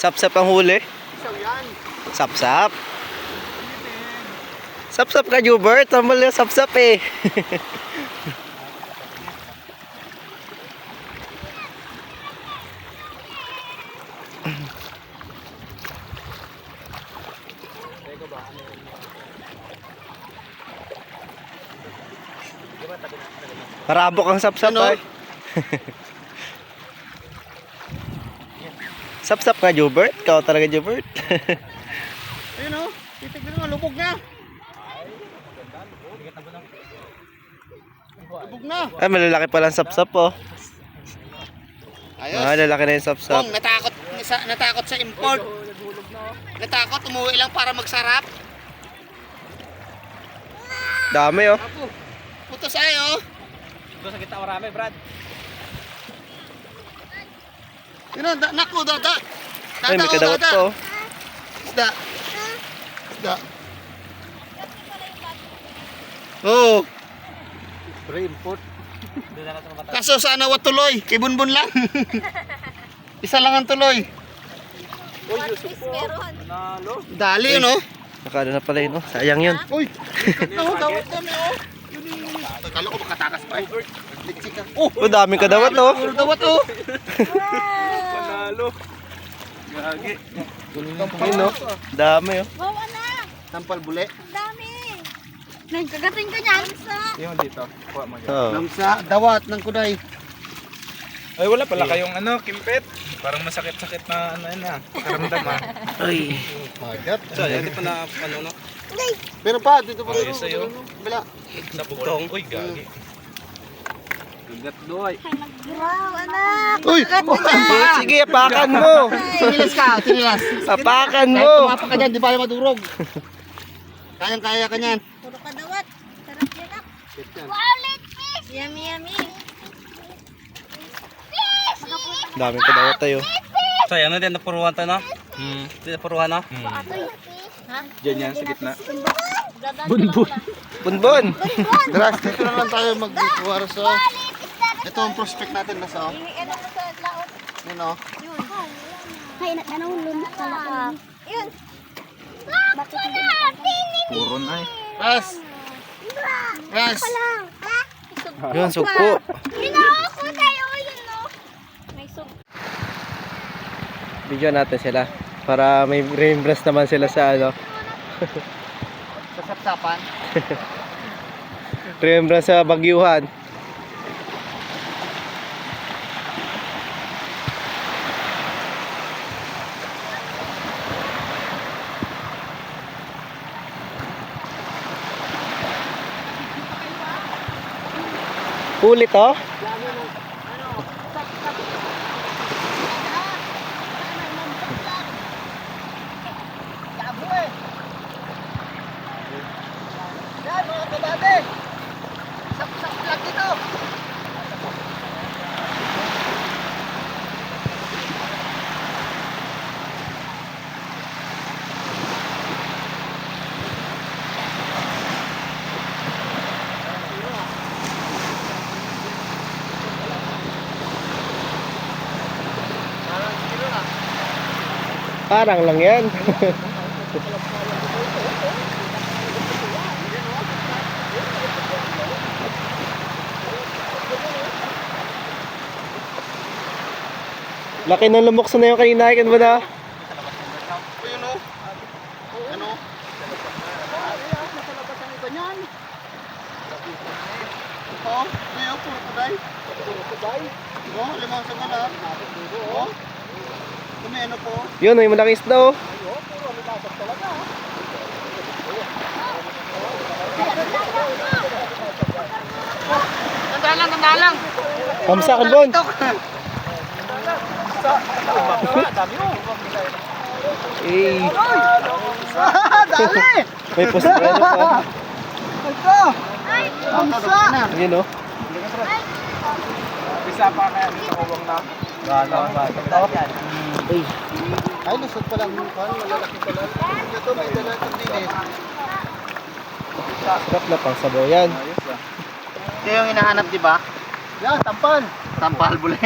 Sap-sap ang huli. Isaw yan. Sap-sap. Sap-sap ka, Jubert. Tambal yung sap-sap eh. Marabok ang sap-sap Ano? ay. Sap-sap ka, Jubert. Ikaw talaga, Jubert. Ayun o. Titignan mo, lubog na. Lubog na. Ay, malalaki palang sap-sap oh. Ayos. Ah, lalaki na yung sap-sap. Kung natakot sa import. Natakot, umuwi lang para magsarap. Dami oh. Putos ayo. Doon sa kita marami, Brad. Yun o, naku, dada. Ay, may kadawat to oh. Isda. Isda. Oo. Pre, import. Doon na sa mata. Kaso sana wa tuloy. Kay Bunbun lang. Isa lang ang tuloy. Uy, Yusuf po. Nalo. Dali yun o. Nakano na pala yun oh. Sayang yun. Uy. No, dawat kami o. Kala ko makatakas pa eh. Litsik ka. Oh, Oh, daming kadawat oh. puro dawat o. Panalo. Gagi. Ayun oh. Dami oh. Wow, anak! Tampal bule. Ang dami! Nagkagating ka niyan sa... Yung dito. Kuha mo dyan. Oh. Lamsa, dawat ng kuday. Ay, wala pala kayong ano, kimpet. Parang masakit-sakit na ano yun ah. Pakaramdam ah. Ay. Magat. So, hindi pa na ano no. Pero pa, dito pa. Ayos sa'yo. Bila. Sa bugtong. Uy, gagi. Bigat doy. Wow, anak! Uy! Sige, apakan mo. Tinilas ka, tinilas. Apakan Kahit mo. tumapa ka dyan, di ba madurog? Kayang-kaya ka niyan. Puro ka dawat. Sarap yan, ak. Wow, let's fish! Yummy, yummy. Daming kadawat tayo. So, yan na din, napuruhan tayo no? Napuruhan no? Ha? Diyan yan, sa gitna. Bunbun. Bunbun. Dras, dito na lang tayo mag-buwar. So, ito ang prospect natin na so. Ano mo sa laot? Yun o. Yun. Hay, nanahulun sa laot. Yun. Bakit hindi? Puro na eh. Ras! Ras! Lang. Ha? Yun, suko. Ginako tayo yun, no? May sub. Video natin sila. Para may reimburse naman sila sa ano. Sa sapsapan. Reimburse sa bagyuhan. Huli to? Yan mga kabate! Sak-sak lang dito! Parang lang yan. Laki ng lumokso na yung kanina. Ikan ba na? Ayun o. Ano? Nakalabas ang iba niyan. Oo, ayun, puro kuday. Puro kuday? Oo, limang sa mga. Oo. Kumeno po. Yun, may malaking isda oh. Nandalang, nandalang. Kamsa ka bon. Dami mo. Eh, Dami. may postre na pa. Ito. Amsa. Yun oh. Bisa pa kaya dito kuwang na. Gano, Uy, Ay, lusot pa lang. Malalaki pa lang. Ito, may dala itong dinis. sarap na pang sabaw yan. Ayos ah. Ito yung hinahanap, di ba? Yan, tampal. Tampal bule.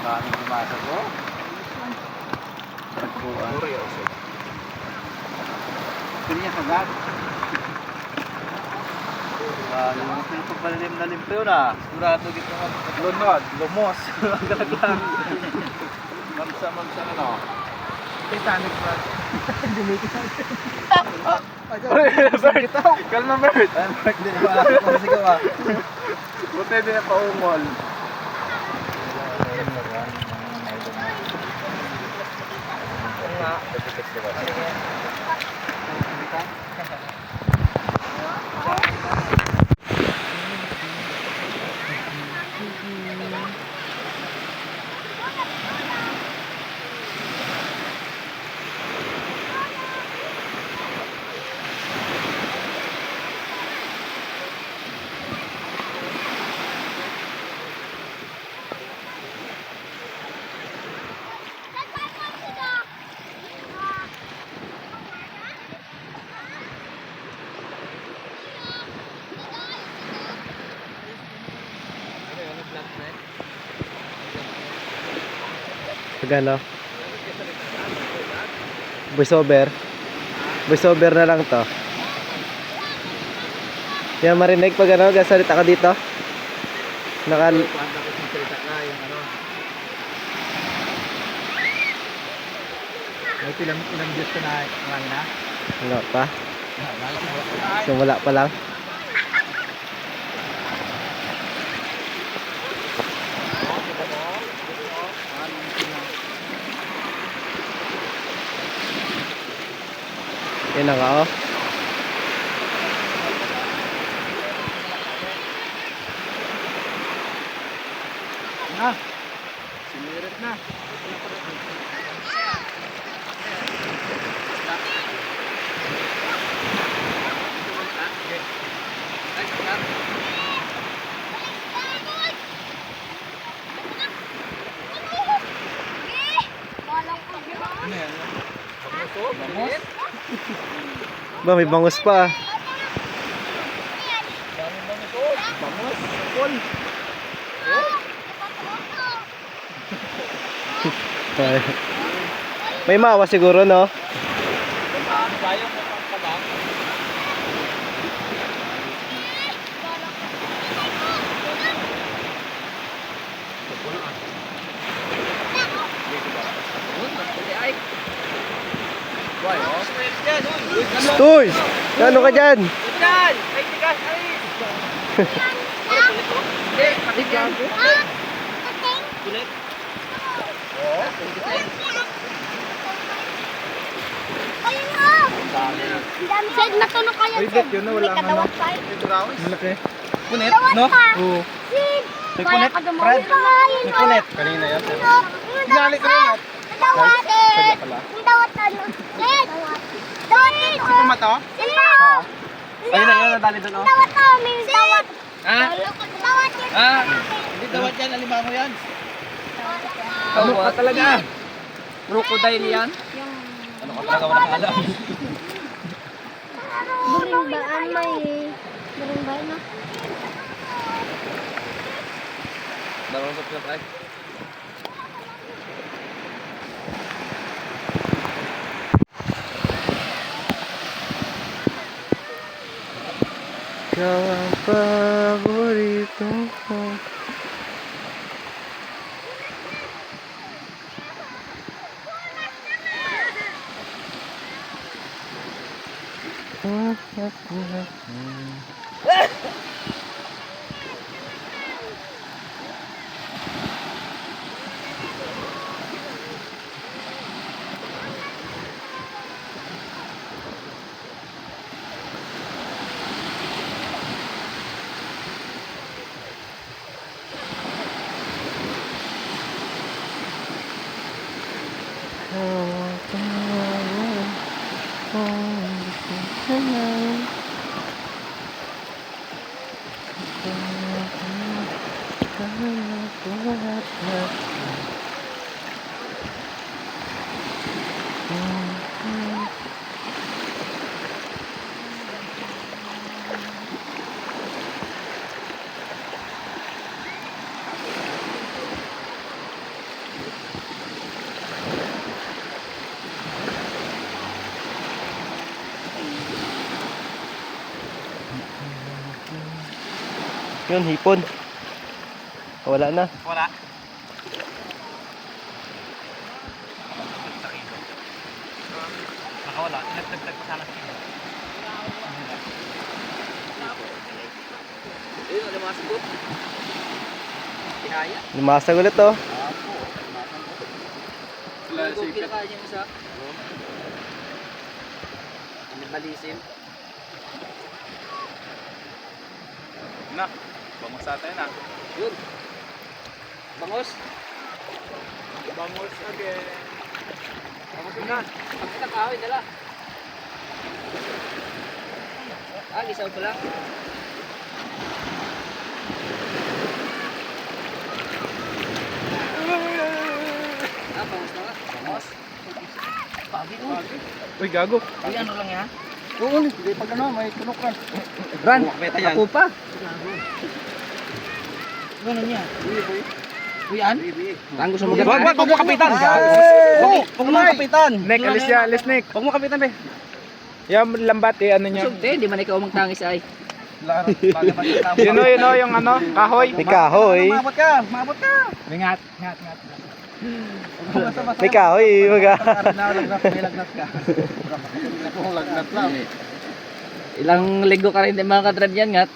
Daming lumasa ko. Muri also. Pili niya sagad. Lumos na yung pagpalilim na limpyo na. Sigurado gito nga. Lunod, lumos. Ang galaglang. Mamsa ano. Titanic pa. Bert! Kalma Bert! Hindi na ba? Sige ba? Buti din na paungol. Pag ano? Voiceover. Voiceover na lang to. Yan marinig pag ano, gasalita ka dito. Nakal... May ilang Diyos ka na ngayon na? Wala pa. Simula pa lang. Yan na nga oh. Na. Sinirit na. Ano yan? Bangus? Ba, may bangus pa. Bangus? Sapol? May mawa siguro, no? Sayang mo pang kalang. Stoy! Ano ka dyan? Sed na to na kaya. Uy, bet yun na wala nga no. Malaki. Punit, no? Oo. Sid! May punit, Fred. May punit. Kanina yan. Sinali ko rin at. Dawat eh! Dawat ano? Sid! Dawat ito! Sino mato? Sino? Ayun na yun, nadali doon oh. Dawat to! May dawat! Ha? Dawat yun! Ah. Hindi dawat yan, alimango yan. Ano ka talaga? Crocodile yan? Ano ka talaga walang alam? Buringbaan may... Buringbaan na. Dalawang sa ay. Ikaw ang paborito ko. Yun, hipon. Wala na. Wala. Nakawala. Nagtagtag pa sana sa kilo. Ayun, alam mga sagot. Pinaya. Lumasag ulit oh. Kung kinakain yung isa. Malisim. Na. Bangos natin na. Yun. Bangos. Bangos again. Bangos na. Pag kinakain nila. Isaw pa lang. Bangos na nga. Bangos. Pagi mo. Uy, gago. Ay, ano lang yan? Oo, hindi pag ano, may tunok lang. Ran, ako pa. Ganun niya. Uy, yan? Tango sa mga. Wag mo kapitan. Huwag mo kapitan. Nek, alis siya, alis Nek. Huwag mo kapitan, be. Yung lambat eh, ano niya. Sugte, hindi man ikaw magtangis ay. Yun o, yung ano, kahoy. May kahoy. Maabot ka, maabot ka. Ngat. May kahoy. Maga. May lagnat ka. Kung lagnat lang. Ilang linggo ka rin din mga katrad yan, ngat.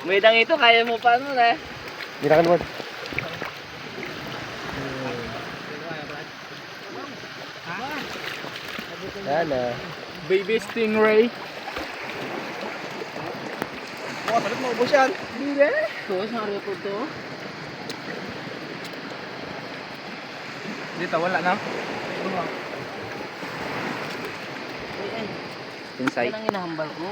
May dang ito, kaya mo pa ano na. Hindi na ka naman. Yan na. Baby stingray. Palit mo ubos yan. Hindi. Tuos na rin po to. Dito, wala na. Pinsay. Yan ang inahambal ko.